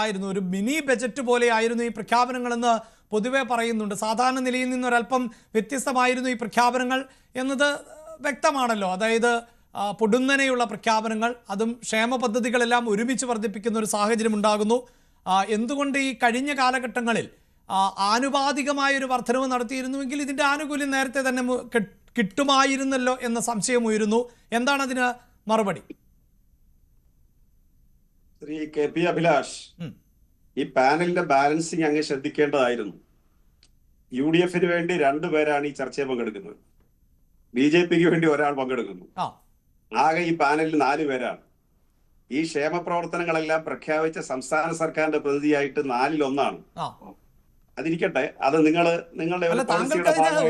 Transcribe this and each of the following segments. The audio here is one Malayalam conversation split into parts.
ആയിരുന്നു, ഒരു മിനി ബജറ്റ് പോലെ ആയിരുന്നു ഈ പ്രഖ്യാപനങ്ങളെന്ന് പൊതുവെ പറയുന്നുണ്ട്. സാധാരണ നിലയിൽ നിന്നൊരല്പം വ്യത്യസ്തമായിരുന്നു ഈ പ്രഖ്യാപനങ്ങൾ എന്നത് വ്യക്തമാണല്ലോ. അതായത് പൊടുന്നനെയുള്ള പ്രഖ്യാപനങ്ങൾ, അതും ക്ഷേമ പദ്ധതികളെല്ലാം ഒരുമിച്ച് വർദ്ധിപ്പിക്കുന്ന ഒരു സാഹചര്യം ഉണ്ടാകുന്നു. എന്തുകൊണ്ട് ഈ കഴിഞ്ഞ കാലഘട്ടങ്ങളിൽ ആനുപാതികമായൊരു വർധനവ് നടത്തിയിരുന്നുവെങ്കിൽ ഇതിൻ്റെ ആനുകൂല്യം നേരത്തെ തന്നെ കിട്ടുമായിരുന്നല്ലോ എന്ന സംശയം ഉയരുന്നു. എന്താണ് അതിന് മറുപടി? ശ്രീ കെ പി അഭിലാഷ്, ഈ പാനലിന്റെ ബാലൻസിങ് അങ്ങ് ശ്രദ്ധിക്കേണ്ടതായിരുന്നു. UDF വേണ്ടി 2 പേരാണ് ഈ ചർച്ചയിൽ പങ്കെടുക്കുന്നത്, BJP വേണ്ടി ഒരാൾ പങ്കെടുക്കുന്നു. ആകെ ഈ പാനലിൽ 4 പേരാണ്. ഈ ക്ഷേമ പ്രവർത്തനങ്ങളെല്ലാം പ്രഖ്യാപിച്ച സംസ്ഥാന സർക്കാരിന്റെ പ്രതിനിധിയായിട്ട് 4-ൽ 1 അതിരിക്കട്ടെ, അത് നിങ്ങളുടെ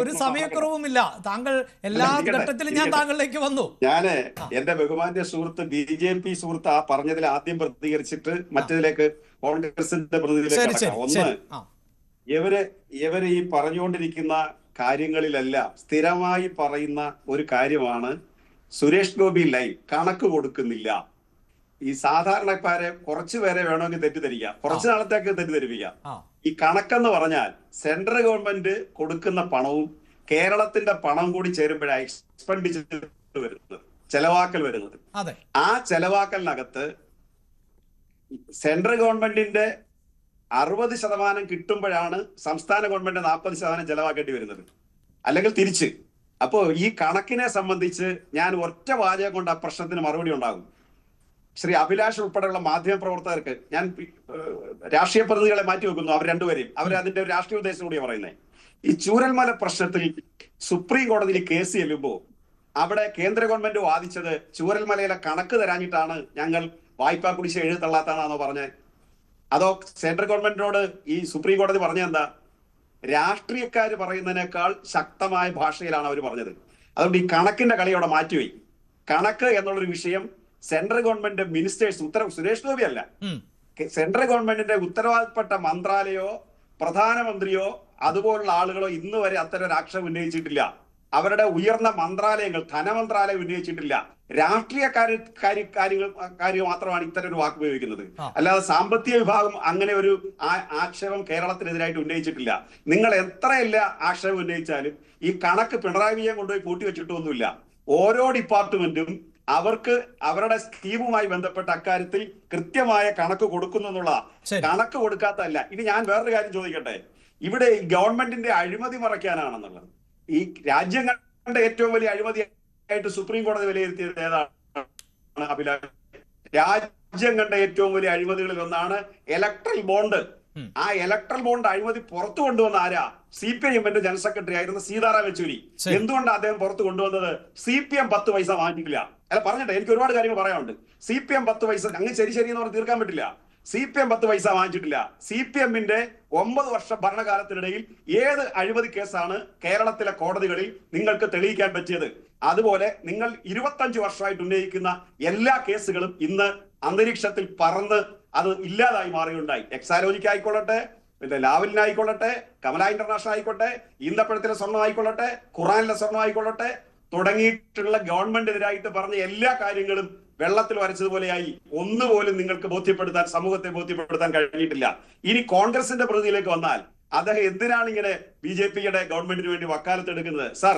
ഒരു സമയക്കുറവുമില്ല. താങ്കൾ എല്ലാ ഘട്ടത്തിലും ഞാൻ താങ്കളിലേക്ക് വന്നു. ഞാന് എന്റെ ബഹുമാന്യ സുഹൃത്ത് BJP സുഹൃത്ത് പറഞ്ഞതിൽ ആദ്യം പ്രതികരിച്ചിട്ട് മറ്റതിലേക്ക് കോൺഗ്രസിന്റെ പ്രതിനിധിയിലേക്ക്. ഒന്ന്, ഇവര് ഈ പറഞ്ഞുകൊണ്ടിരിക്കുന്ന കാര്യങ്ങളിലെല്ലാം സ്ഥിരമായി പറയുന്ന ഒരു കാര്യമാണ് സുരേഷ് ഗോപി ലൈൻ കണക്ക് കൊടുക്കുന്നില്ല. ഈ സാധാരണക്കാരെ കുറച്ചുപേരെ വേണമെങ്കിൽ തെറ്റിദ്ധരിക്കാം, കുറച്ചു നാളത്തേക്ക് തെറ്റിദ്ധരിപ്പിക്കാം. ഈ കണക്കെന്ന് പറഞ്ഞാൽ സെൻട്രൽ ഗവൺമെന്റ് കൊടുക്കുന്ന പണവും കേരളത്തിന്റെ പണം കൂടി ചേരുമ്പോഴാണ് എക്സ്പെൻഡിച്ചർ വരുന്നത്, ചെലവാക്കൽ വരുന്നത്. ആ ചെലവാക്കലിനകത്ത് സെൻട്രൽ ഗവൺമെന്റിന്റെ 60% കിട്ടുമ്പോഴാണ് സംസ്ഥാന ഗവൺമെന്റ് 40% ചെലവാക്കേണ്ടി വരുന്നത്, അല്ലെങ്കിൽ തിരിച്ച്. അപ്പോ ഈ കണക്കിനെ സംബന്ധിച്ച് ഞാൻ ഒറ്റ വാചകം കൊണ്ട് ആ പ്രശ്നത്തിന് മറുപടി ഉണ്ടാകും. ശ്രീ അഭിലാഷ് ഉൾപ്പെടെയുള്ള മാധ്യമ പ്രവർത്തകർക്ക് ഞാൻ രാഷ്ട്രീയ പ്രതിനിധികളെ മാറ്റി വെക്കുന്നു, അവർ 2 പേരെയും. അതിന്റെ ഒരു രാഷ്ട്രീയ ഉദ്ദേശം കൂടിയാണ് പറയുന്നത്. ഈ ചൂരൽമല പ്രശ്നത്തിൽ സുപ്രീം കോടതിയിൽ കേസ് ചെല്ലുമ്പോൾ അവിടെ കേന്ദ്ര ഗവൺമെന്റ് വാദിച്ചത് ചൂരൽമലയിലെ കണക്ക് തരാഞ്ഞിട്ടാണ് ഞങ്ങൾ വായ്പാ കുടിശ്ശിക എഴുതള്ളാത്താണെന്നോ പറഞ്ഞത്? അതോ സെൻട്രൽ ഗവൺമെന്റിനോട് ഈ സുപ്രീം കോടതി പറഞ്ഞെന്താ? രാഷ്ട്രീയക്കാർ പറയുന്നതിനേക്കാൾ ശക്തമായ ഭാഷയിലാണ് അവർ പറഞ്ഞത്. അതുകൊണ്ട് ഈ കണക്കിന്റെ കളി അവിടെ മാറ്റിവെയ്. കണക്ക് എന്നുള്ളൊരു വിഷയം central government ministers Suresh Gopi അല്ല, സെൻട്രൽ ഗവൺമെന്റിന്റെ ഉത്തരവാദപ്പെട്ട മന്ത്രാലയോ പ്രധാനമന്ത്രിയോ അതുപോലുള്ള ആളുകളോ ഇന്ന് വരെ അത്തരം ഒരു ആക്ഷേപം ഉന്നയിച്ചിട്ടില്ല. അവരുടെ ഉയർന്ന മന്ത്രാലയങ്ങൾ, ധനമന്ത്രാലയം ഉന്നയിച്ചിട്ടില്ല. രാഷ്ട്രീയ കാര്യങ്ങൾ മാത്രമാണ് ഇത്തരം ഒരു വാക്ക് ഉപയോഗിക്കുന്നത്. അല്ലാതെ സാമ്പത്തിക വിഭാഗം അങ്ങനെ ഒരു ആക്ഷേപം കേരളത്തിനെതിരായിട്ട് ഉന്നയിച്ചിട്ടില്ല. നിങ്ങൾ എത്രയല്ല ആക്ഷേപം ഉന്നയിച്ചാലും ഈ കണക്ക് പിണറായി വിജയൻ കൊണ്ടുപോയി കൂട്ടിവെച്ചിട്ടൊന്നുമില്ല. ഓരോ ഡിപ്പാർട്ട്മെന്റും അവർക്ക് അവരുടെ സ്കീമുമായി ബന്ധപ്പെട്ട അക്കാര്യത്തിൽ കൃത്യമായ കണക്ക് കൊടുക്കുന്നു എന്നുള്ള, കണക്ക് കൊടുക്കാത്തല്ല. ഇനി ഞാൻ വേറൊരു കാര്യം ചോദിക്കട്ടെ, ഇവിടെ ഈ ഗവൺമെന്റിന്റെ അഴിമതി മറയ്ക്കാനാണെന്നുള്ളത്. ഈ രാജ്യം കണ്ട ഏറ്റവും വലിയ അഴിമതിയായിട്ട് സുപ്രീം കോടതി വിലയിരുത്തിയത് ഏതാണ് അഭിലാഷ്? രാജ്യം കണ്ട ഏറ്റവും വലിയ അഴിമതികളിൽ ഒന്നാണ് ഇലക്ട്രൽ ബോണ്ട്. ആ ഇലക്ട്രൽ ബോണ്ട് അഴിമതി പുറത്തു കൊണ്ടുവന്ന ആരാ? CPIMന്റെ ജനറൽ സെക്രട്ടറി ആയിരുന്ന സീതാറാം യെച്ചൂരി. എന്തുകൊണ്ടാണ് അദ്ദേഹം പുറത്തു കൊണ്ടുവന്നത്? CPM 10 പൈസ വാങ്ങിക്കില്ല. അല്ല, പറഞ്ഞിട്ടെ, എനിക്ക് ഒരുപാട് കാര്യങ്ങൾ പറയാനുണ്ട്. CPM 10 പൈസ അങ്ങ് ശരി എന്ന് പറഞ്ഞ് തീർക്കാൻ പറ്റില്ല. CPM 10 പൈസ വാങ്ങിച്ചിട്ടില്ല. CPMന്റെ 9 വർഷ ഭരണകാലത്തിനിടയിൽ ഏത് അഴിമതി കേസാണ് കേരളത്തിലെ കോടതികളിൽ നിങ്ങൾക്ക് തെളിയിക്കാൻ പറ്റിയത്? അതുപോലെ നിങ്ങൾ 25 വർഷമായിട്ട് ഉന്നയിക്കുന്ന എല്ലാ കേസുകളും ഇന്ന് അന്തരീക്ഷത്തിൽ പറന്ന് അത് ഇല്ലാതായി മാറിയുണ്ടായി. എക്സാലോജിക്ക് ആയിക്കൊള്ളട്ടെ, പിന്നെ ലാവലിനായിക്കൊള്ളട്ടെ, കമല ഇന്റർനാഷണൽ ആയിക്കോട്ടെ, ഈന്തപ്പഴത്തിലെ സ്വർണ്ണം ആയിക്കൊള്ളട്ടെ, ഖുറാനിലെ സ്വർണ്ണം ആയിക്കൊള്ളട്ടെ, തുടങ്ങിയിട്ടുള്ള ഗവൺമെന്റിനെതിരായിട്ട് പറഞ്ഞ എല്ലാ കാര്യങ്ങളും വെള്ളത്തിൽ വരച്ചതുപോലെയായി. ഒന്നുപോലും നിങ്ങൾക്ക് സമൂഹത്തെ ബോധ്യപ്പെടുത്താൻ കഴിഞ്ഞിട്ടില്ല. ഇനി കോൺഗ്രസിന്റെ പ്രതിയിലേക്ക് വന്നാൽ, അദ്ദേഹം എന്തിനാണ് ഇങ്ങനെ BJPയുടെ ഗവൺമെന്റിന് വേണ്ടി വക്കാലത്ത് എടുക്കുന്നത്? സർ,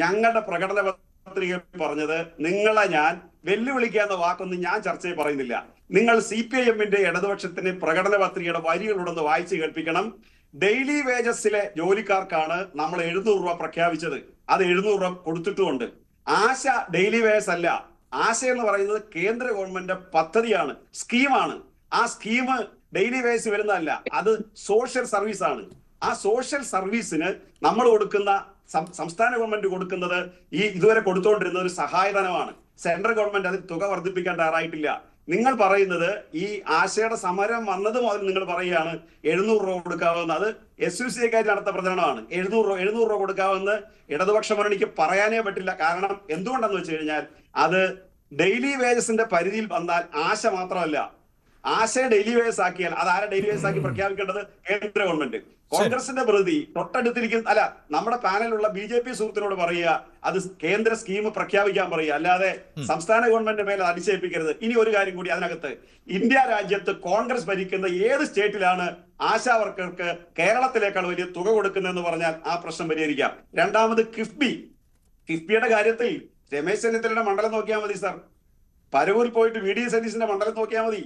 ഞങ്ങളുടെ പ്രകടന പത്രിക പറഞ്ഞത്, നിങ്ങളെ ഞാൻ വെല്ലുവിളിക്കാന്ന വാക്കൊന്നും ഞാൻ ചർച്ചയിൽ പറയുന്നില്ല. നിങ്ങൾ CPIMന്റെ ഇടതുപക്ഷത്തിന് പ്രകടന പത്രികയുടെ വരികളുണ്ടെന്ന് വായിച്ച് കേൾപ്പിക്കണം. ഡെയിലി വേജസിലെ ജോലിക്കാർക്കാണ് നമ്മൾ 700 രൂപ പ്രഖ്യാപിച്ചത്. അത് 700 രൂപ കൊടുത്തിട്ടുമുണ്ട്. ആശ ഡെയിലി വേജസ് അല്ല. ആശ എന്ന് പറയുന്നത് കേന്ദ്ര ഗവൺമെന്റ് പദ്ധതിയാണ്, സ്കീമാണ്. ആ സ്കീം ഡെയിലി വേജസ് വരുന്നതല്ല, അത് സോഷ്യൽ സർവീസ് ആണ്. ആ സോഷ്യൽ സർവീസിന് നമ്മൾ കൊടുക്കുന്ന, സംസ്ഥാന ഗവൺമെന്റ് കൊടുക്കുന്നത്, ഈ ഇതുവരെ കൊടുത്തുകൊണ്ടിരുന്ന ഒരു സഹായധനമാണ്. സെൻട്രൽ ഗവൺമെന്റ് അതിൽ തുക വർദ്ധിപ്പിക്കാൻ തയ്യാറായിട്ടില്ല. നിങ്ങൾ പറയുന്നത് ഈ ആശയുടെ സമരം വന്നത് മുതൽ നിങ്ങൾ പറയുകയാണ് 700 രൂപ കൊടുക്കാവുന്ന. അത് SUCക്കാർ നടത്ത പ്രചരണമാണ്. 700 രൂപ കൊടുക്കാമെന്ന് ഇടതുപക്ഷ മുന്നണിക്ക് പറയാനേ പറ്റില്ല. കാരണം എന്തുകൊണ്ടെന്ന് വെച്ച് കഴിഞ്ഞാൽ, അത് ഡെയിലി വേജസിന്റെ പരിധിയിൽ വന്നാൽ ആശ മാത്രമല്ല, ആശയ ഡെയിലി വേഴ്സ് ആക്കിയാൽ അത് ആരെ ഡെയിലി വേഴ്സ് ആക്കി പ്രഖ്യാപിക്കേണ്ടത്? കേന്ദ്ര ഗവൺമെന്റ്. കോൺഗ്രസിന്റെ പ്രതി തൊട്ടടുത്തിരിക്കുന്ന അല്ല, നമ്മുടെ പാനലിലുള്ള BJP സുഹൃത്തിനോട് പറയുക അത് കേന്ദ്ര സ്കീം പ്രഖ്യാപിക്കാൻ പറയുക, അല്ലാതെ സംസ്ഥാന ഗവൺമെന്റിന്റെ മേലെ അടിച്ചേൽപ്പിക്കരുത്. ഇനി ഒരു കാര്യം കൂടി അതിനകത്ത്, ഇന്ത്യ രാജ്യത്ത് കോൺഗ്രസ് ഭരിക്കുന്ന ഏത് സ്റ്റേറ്റിലാണ് ആശാ വർക്കർക്ക് കേരളത്തിലേക്കാൾ വലിയ തുക കൊടുക്കുന്നതെന്ന് പറഞ്ഞാൽ ആ പ്രശ്നം പരിഹരിക്കാം. രണ്ടാമത് കിഫ്ബിയുടെ കാര്യത്തിൽ രമേശ് ചെന്നിത്തലയുടെ മണ്ഡലം നോക്കിയാൽ മതി സാർ. പരവൂർ പോയിട്ട് VD സതീശന്റെ മണ്ഡലം നോക്കിയാൽ മതി.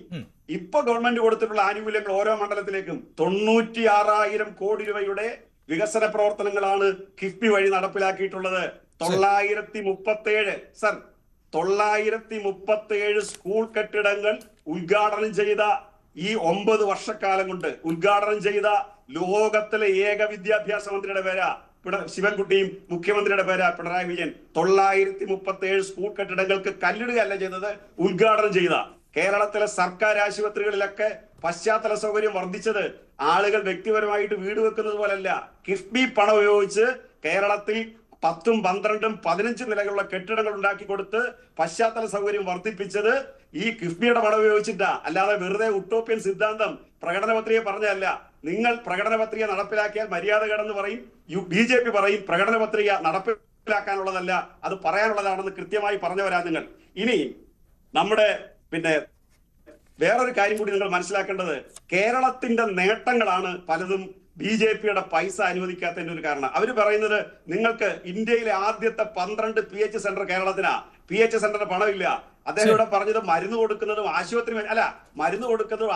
ഇപ്പൊ ഗവൺമെന്റ് കൊടുത്തിട്ടുള്ള ആനുകൂല്യങ്ങൾ ഓരോ മണ്ഡലത്തിലേക്കും 96,000 കോടി രൂപയുടെ വികസന പ്രവർത്തനങ്ങളാണ് കിഫ്ബി വഴി നടപ്പിലാക്കിയിട്ടുള്ളത്. 937 സർ 937 സ്കൂൾ കെട്ടിടങ്ങൾ ഉദ്ഘാടനം ചെയ്ത ഈ 9 വർഷക്കാലം കൊണ്ട് ഉദ്ഘാടനം ചെയ്ത ലോകത്തിലെ ഏക വിദ്യാഭ്യാസ മന്ത്രിയുടെ പേരാ ശിവൻകുട്ടിയും മുഖ്യമന്ത്രിയുടെ പേരാ പിണറായി വിജയൻ. 937 സ്കൂൾ കെട്ടിടങ്ങൾക്ക് കല്ലിടുകയല്ല ചെയ്തത്, ഉദ്ഘാടനം ചെയ്ത. കേരളത്തിലെ സർക്കാർ ആശുപത്രികളിലൊക്കെ പശ്ചാത്തല സൗകര്യം വർദ്ധിച്ചത് ആളുകൾ വ്യക്തിപരമായിട്ട് വീട് വെക്കുന്നത് പോലല്ല. കിഫ്ബി പണം ഉപയോഗിച്ച് കേരളത്തിൽ 10, 12, 15 നിലകളുള്ള കെട്ടിടങ്ങൾ ഉണ്ടാക്കി കൊടുത്ത് പശ്ചാത്തല സൗകര്യം വർദ്ധിപ്പിച്ചത് ഈ കിഫ്ബിയുടെ പണം ഉപയോഗിച്ചിട്ടാ, അല്ലാതെ വെറുതെ ഉട്ടോപ്യൻ സിദ്ധാന്തം പ്രകടന പത്രിക പറഞ്ഞല്ല. നിങ്ങൾ പ്രകടന പത്രിക നടപ്പിലാക്കിയാൽ മര്യാദ കേടെന്ന് പറയും, BJP പറയും പ്രകടന പത്രിക നടപ്പിലാക്കാനുള്ളതല്ല, അത് പറയാനുള്ളതാണെന്ന് കൃത്യമായി പറഞ്ഞവരാ നിങ്ങൾ. ഇനി നമ്മുടെ വേറൊരു കാര്യം കൂടി നിങ്ങൾ മനസ്സിലാക്കേണ്ടത്, കേരളത്തിന്റെ നേട്ടങ്ങളാണ് പലതും BJPയുടെ പൈസ അനുവദിക്കാത്തതിന്റെ ഒരു കാരണം. അവർ പറയുന്നത് നിങ്ങൾക്ക് ഇന്ത്യയിലെ ആദ്യത്തെ 12 PH സെന്റർ കേരളത്തിനാ, PH സെന്ററിന് പണമില്ല. അദ്ദേഹം ഇവിടെ പറഞ്ഞത് മരുന്ന് കൊടുക്കുന്നതും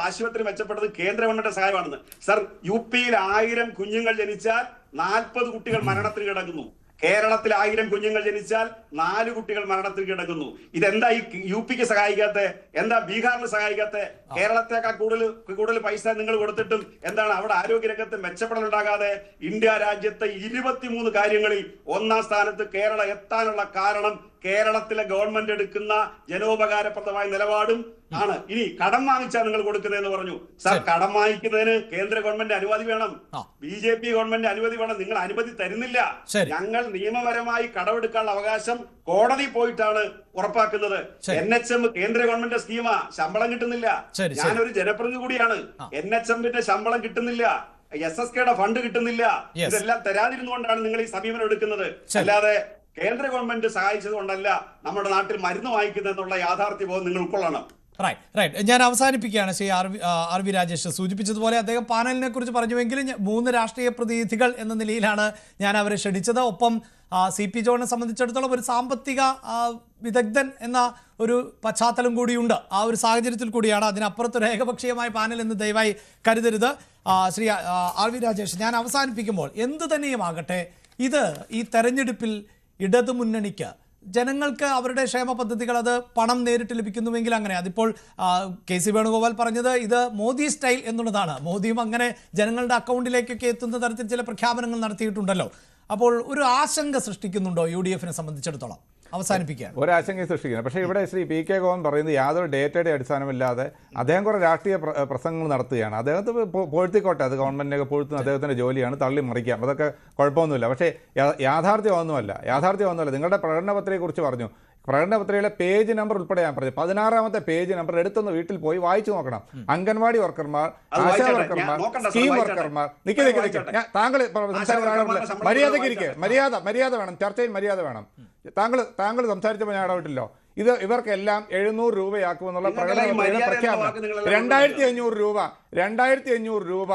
ആശുപത്രി മെച്ചപ്പെട്ടത് കേന്ദ്ര ഗവൺമെന്റ് സഹായമാണെന്ന്. സർ, UP-യിൽ 1000 കുഞ്ഞുങ്ങൾ ജനിച്ചാൽ 40 കുട്ടികൾ മരണത്തിന് കിടക്കുന്നു. കേരളത്തിൽ 1000 കുഞ്ഞുങ്ങൾ ജനിച്ചാൽ 4 കുട്ടികൾ മരണത്തിൽ കിടക്കുന്നു. ഇതെന്താ ഈ UP-ക്ക് സഹായിക്കാത്ത? എന്താ ബീഹാറിന് സഹായിക്കാത്ത? കേരളത്തെക്കാൾ കൂടുതൽ പൈസ നിങ്ങൾ കൊടുത്തിട്ടും എന്താണ് അവിടെ ആരോഗ്യരംഗത്ത് മെച്ചപ്പെടൽ ഉണ്ടാകാതെ? ഇന്ത്യ രാജ്യത്തെ 23 കാര്യങ്ങളിൽ 1-ാം സ്ഥാനത്ത് കേരളം എത്താനുള്ള കാരണം കേരളത്തിലെ ഗവൺമെന്റ് എടുക്കുന്ന ജനോപകാരപ്രദമായ നിലപാടും ആണ്. ഇനി കടം വാങ്ങിച്ചാൽ നിങ്ങൾ കൊടുക്കുന്നതെന്ന് പറഞ്ഞു. സാർ, കടം വാങ്ങിക്കുന്നതിന് കേന്ദ്ര ഗവൺമെന്റ് അനുമതി വേണം, BJP ഗവൺമെന്റ് അനുമതി വേണം. നിങ്ങൾ അനുമതി തരുന്നില്ല. ഞങ്ങൾ നിയമപരമായി കടമെടുക്കാനുള്ള അവകാശം കോടതി പോയിട്ടാണ് ഉറപ്പാക്കുന്നത്. NHM കേന്ദ്ര ഗവൺമെന്റ് സ്കീമാ, ശമ്പളം കിട്ടുന്നില്ല. ഞാനൊരു ജനപ്രതിനിധി കൂടിയാണ്. NHM-ന്റെ ശമ്പളം കിട്ടുന്നില്ല, SSKയുടെ ഫണ്ട് കിട്ടുന്നില്ല. ഇതെല്ലാം തരാതിരുന്നുകൊണ്ടാണ് നിങ്ങൾ ഈ സമീപനം എടുക്കുന്നത്, അല്ലാതെ കേന്ദ്ര ഗവൺമെന്റ് സഹായിച്ചത് കൊണ്ടല്ല നമ്മുടെ നാട്ടിൽ മരുന്ന് വാങ്ങിക്കുന്നതെന്നുള്ള യാഥാർത്ഥ്യബോധം നിങ്ങൾ ഉൾക്കൊള്ളണം. ഞാൻ അവസാനിപ്പിക്കുകയാണ്. ശ്രീ ആർ വി രാജേഷ് സൂചിപ്പിച്ചതുപോലെ അദ്ദേഹം പാനലിനെ കുറിച്ച് പറഞ്ഞുവെങ്കിലും 3 രാഷ്ട്രീയ പ്രതിനിധികൾ എന്ന നിലയിലാണ് ഞാൻ അവരെ ക്ഷണിച്ചത്. ഒപ്പം CP ജോണിനെ സംബന്ധിച്ചിടത്തോളം ഒരു സാമ്പത്തിക വിദഗ്ധൻ എന്ന ഒരു പശ്ചാത്തലം കൂടിയുണ്ട്. ആ ഒരു സാഹചര്യത്തിൽ കൂടിയാണ്, അതിനപ്പുറത്തൊരു ഏകപക്ഷീയമായ പാനൽ എന്ന് ദയവായി കരുതരുത്. ശ്രീ ആർ വി രാജേഷ്, ഞാൻ അവസാനിപ്പിക്കുമ്പോൾ എന്തു തന്നെയുമാകട്ടെ, ഈ തെരഞ്ഞെടുപ്പിൽ ഇടതുമുന്നണിക്ക് ജനങ്ങൾക്ക് അവരുടെ ക്ഷേമ പദ്ധതികൾ അത് പണം നേരിട്ട് ലഭിക്കുന്നുവെങ്കിൽ അങ്ങനെ അതിപ്പോൾ KC വേണുഗോപാൽ പറഞ്ഞത് ഇത് മോദി സ്റ്റൈൽ എന്നുള്ളതാണ്. മോദിയും അങ്ങനെ ജനങ്ങളുടെ അക്കൗണ്ടിലേക്കൊക്കെ എത്തുന്ന തരത്തിൽ ചില പ്രഖ്യാപനങ്ങൾ നടത്തിയിട്ടുണ്ടല്ലോ. അപ്പോൾ ഒരു ആശങ്ക സൃഷ്ടിക്കുന്നുണ്ടോ UDF-നെ സംബന്ധിച്ചിടത്തോളം? അവസാനിപ്പിക്കുകയാണ്. ഒരാശങ്ക സൃഷ്ടിക്കുന്നത്. പക്ഷേ ഇവിടെ ശ്രീ PK ഗോവൻ പറയുന്നത് യാതൊരു ഡേറ്റയുടെ അടിസ്ഥാനമില്ലാതെ അദ്ദേഹം കുറേ രാഷ്ട്രീയ പ്രസംഗങ്ങൾ നടത്തുകയാണ്. അദ്ദേഹത്തെ പൊഴുത്തിക്കോട്ടെ, അത് ഗവൺമെൻറ്റിനൊക്കെ പൊഴുത്തുന്ന അദ്ദേഹത്തിൻ്റെ ജോലിയാണ്, തള്ളി മറിക്കാം, അതൊക്കെ കുഴപ്പമൊന്നുമില്ല. പക്ഷേ യാഥാർത്ഥ്യമൊന്നുമല്ല. നിങ്ങളുടെ പ്രകടനപത്രികയെക്കുറിച്ച് പറഞ്ഞു. പ്രകടനപത്രികയിലെ പേജ് നമ്പർ ഉൾപ്പെടെ ഞാൻ പറഞ്ഞു. 16-ാമത്തെ പേജ് നമ്പർ എടുത്തൊന്ന് വീട്ടിൽ പോയി വായിച്ചു നോക്കണം. അംഗൻവാടി വർക്കർമാർ, ആശാ വർക്കർമാർ, സ്കീം വർക്കർമാർ, താങ്കൾ മര്യാദ വേണം, ചർച്ചയിൽ മര്യാദ വേണം. താങ്കൾ സംസാരിച്ചപ്പോൾ ഞാൻ ഇടപെട്ടില്ലോ. ഇവർക്കെല്ലാം 700 രൂപയാക്കുമെന്നുള്ള പ്രകടനപത്രികയുടെ പ്രഖ്യാപനം. 2,500 രൂപ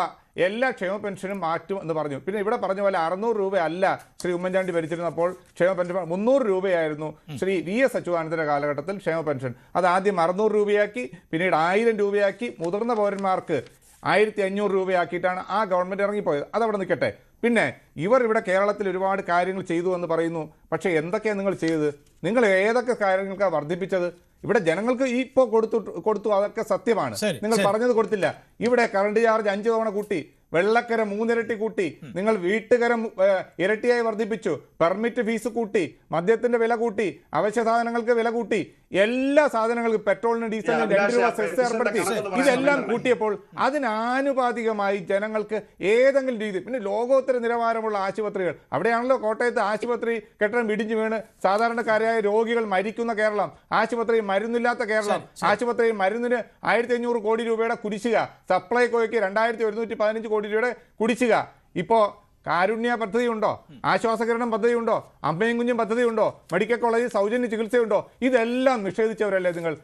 എല്ലാ ക്ഷേമ പെൻഷനും മാറ്റും എന്ന് പറഞ്ഞു. പിന്നെ ഇവിടെ പറഞ്ഞ പോലെ 600 രൂപ അല്ല ശ്രീ ഉമ്മൻചാണ്ടി ഭരിച്ചിരുന്നപ്പോൾ ക്ഷേമ പെൻഷൻ 300 രൂപയായിരുന്നു ശ്രീ VS അച്യുതാനന്ദന്റെ കാലഘട്ടത്തിൽ ക്ഷേമ പെൻഷൻ. അത് ആദ്യം 600 രൂപയാക്കി, പിന്നീട് 1000 രൂപയാക്കി, മുതിർന്ന പൗരന്മാർക്ക് 1500 രൂപയാക്കിയിട്ടാണ് ആ ഗവൺമെൻറ് ഇറങ്ങിപ്പോയത്. അതവിടെ നിൽക്കട്ടെ. പിന്നെ ഇവിടെ കേരളത്തിൽ ഒരുപാട് കാര്യങ്ങൾ ചെയ്തു എന്ന് പറയുന്നു. പക്ഷേ എന്തൊക്കെയാണ് നിങ്ങൾ ചെയ്തത്? നിങ്ങൾ ഏതൊക്കെ കാര്യങ്ങൾക്കാണ് വർദ്ധിപ്പിച്ചത്? ഇവിടെ ജനങ്ങൾക്ക് ഇപ്പോൾ കൊടുത്തു, അതൊക്കെ സത്യമാണ്. നിങ്ങൾ പറഞ്ഞത് കൊടുത്തില്ല. ഇവിടെ കറണ്ട് ചാർജ് 5 തവണ കൂട്ടി, വെള്ളക്കര 3 ഇരട്ടി കൂട്ടി, നിങ്ങൾ വീട്ടുകര ഇരട്ടിയായി വർദ്ധിപ്പിച്ചു, പെർമിറ്റ് ഫീസ് കൂട്ടി, മദ്യത്തിന്റെ വില കൂട്ടി, അവശ്യ സാധനങ്ങൾക്ക് വില കൂട്ടി, എല്ലാ സാധനങ്ങൾക്കും പെട്രോളിനും ഡീസലിനും 2 രൂപ സെസ് ഏർപ്പെടുത്തി. ഇതെല്ലാം കൂട്ടിയപ്പോൾ അതിനാനുപാതികമായി ജനങ്ങൾക്ക് ഏതെങ്കിലും രീതി, പിന്നെ ലോകോത്തര നിലവാരമുള്ള ആശുപത്രികൾ, അവിടെയാണല്ലോ കോട്ടയത്ത് ആശുപത്രി കെട്ടിടം ഇടിഞ്ഞു വീണ് സാധാരണക്കാരായ രോഗികൾ മരിക്കുന്ന കേരളം, ആശുപത്രിയിൽ മരുന്നില്ലാത്ത കേരളം, ആശുപത്രിയിൽ മരുന്നിന് 1500 കോടി രൂപയുടെ കുടിശ്ശിക, സപ്ലൈകോയ്ക്ക് 2115 കോടി രൂപയുടെ കുടിശ്ശിക. ഇപ്പോൾ കാരുണ്യ പദ്ധതി ഉണ്ടോ? ആശ്വാസകിരണം പദ്ധതി ഉണ്ടോ? അമ്മയും കുഞ്ഞും പദ്ധതി ഉണ്ടോ? മെഡിക്കൽ കോളേജിൽ സൗജന്യ ചികിത്സയുണ്ടോ? ഇതെല്ലാം നിഷേധിച്ചവരല്ലേ നിങ്ങൾ?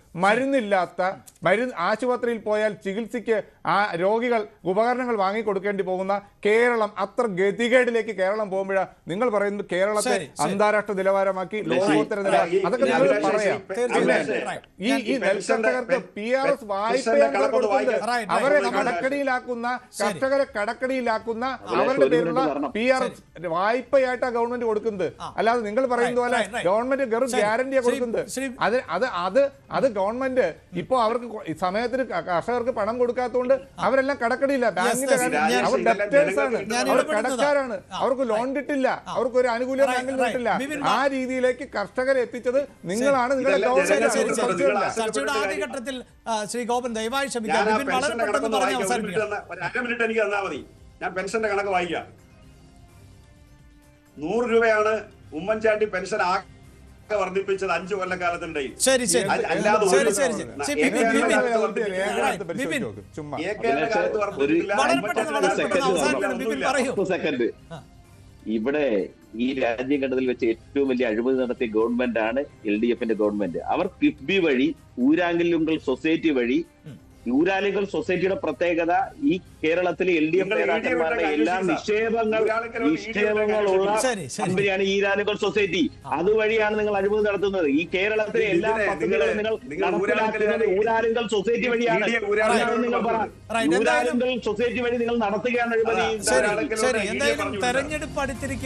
ആശുപത്രിയിൽ പോയാൽ ചികിത്സയ്ക്ക് ആ രോഗികൾ ഉപകരണങ്ങൾ വാങ്ങിക്കൊടുക്കേണ്ടി പോകുന്ന കേരളം, അത്ര ഗതികേടിലേക്ക് കേരളം പോകുമ്പോഴാണ് നിങ്ങൾ പറയുന്നത് കേരളത്തെ അന്താരാഷ്ട്ര നിലവാരമാക്കി ലോകോത്തര നിലവാരം. അതൊക്കെ നിങ്ങൾ പറയാം. ഈ നെൽകർഷകർക്ക് PRS വായ്പയാണ് കൊടുക്കുന്നത്. അവരെ കടക്കടിയിലാക്കുന്ന, കർഷകരെ കടക്കടിയിലാക്കുന്ന അവരുടെ പേരുള്ള PRS വായ്പയായിട്ടാണ് ഗവൺമെന്റ് കൊടുക്കുന്നത്. അല്ലാതെ നിങ്ങൾ പറയുന്ന പോലെ ഗവൺമെന്റ് ഗ്യാരണ്ടിയാ കൊടുക്കുന്നത്. അത് ഗവൺമെന്റ് ഇപ്പോ അവർക്ക് സമയത്തിന് കർഷകർക്ക് പണം കൊടുക്കാത്തതുകൊണ്ട് അവരെല്ലാം കടക്കടിയില്ല. ബാങ്കിന്റെ അവർ ഡെപ്റ്റേഴ്സ് ആണ്, അവർ കടക്കാരാണ്, അവർക്ക് ലോൺ കിട്ടില്ല, അവർക്ക് ഒരു ആനുകൂല്യം ബാങ്കിൽ കിട്ടില്ല. ആ രീതിയിലേക്ക് കർഷകരെ എത്തിച്ചത് നിങ്ങളാണ്. നിങ്ങളുടെ ചർച്ചയുടെ ആദ്യഘട്ടത്തിൽ ശ്രീ ഗോപൻ ദയവായി ക്ഷമിക്കാം. വളരെ പെട്ടെന്ന് പറഞ്ഞ് അവസാനിപ്പിക്കാം. 1 മിനിറ്റ് എനിക്ക് തന്നാൽ മതി. ഞാൻ പെൻഷന്റെ കണക്ക് വായിക്കാം. 100 രൂപയാണ് ഉമ്മൻചാണ്ടി പെൻഷൻ വർദ്ധിപ്പിച്ചത് 5 കൊല്ലക്കാലത്തിനിടയിൽ. ഇവിടെ ഈ രാജ്യഘട്ടത്തിൽ വെച്ച് ഏറ്റവും വലിയ അഴിമതി നടത്തിയ ഗവൺമെന്റ് ആണ് LDFന്റെ ഗവൺമെന്റ്. അവർ കിഫ്ബി വഴി, ഊരാങ്കൽ സൊസൈറ്റി വഴി, ഊരാലുങ്കൽ സൊസൈറ്റിയുടെ പ്രത്യേകത ഈ കേരളത്തിലെ LDF നേതാക്കന്മാരുടെ എല്ലാ നിക്ഷേപങ്ങളുള്ള കമ്പനിയാണ് ഈരാലുങ്കൽ സൊസൈറ്റി. അതുവഴിയാണ് നിങ്ങൾ അഴിമതി നടത്തുന്നത്. ഈ കേരളത്തിലെ എല്ലാ പദ്ധതികളും നിങ്ങൾ നടപ്പിലാക്കുന്നത് ഊരാലുങ്കൽ സൊസൈറ്റി വഴിയാണ്. നിങ്ങൾ ഊരാലുങ്കൽ സൊസൈറ്റി വഴി നിങ്ങൾ നടത്തുകയാണ് അഴിമതി. തെരഞ്ഞെടുപ്പ് അടുത്തിരിക്കും.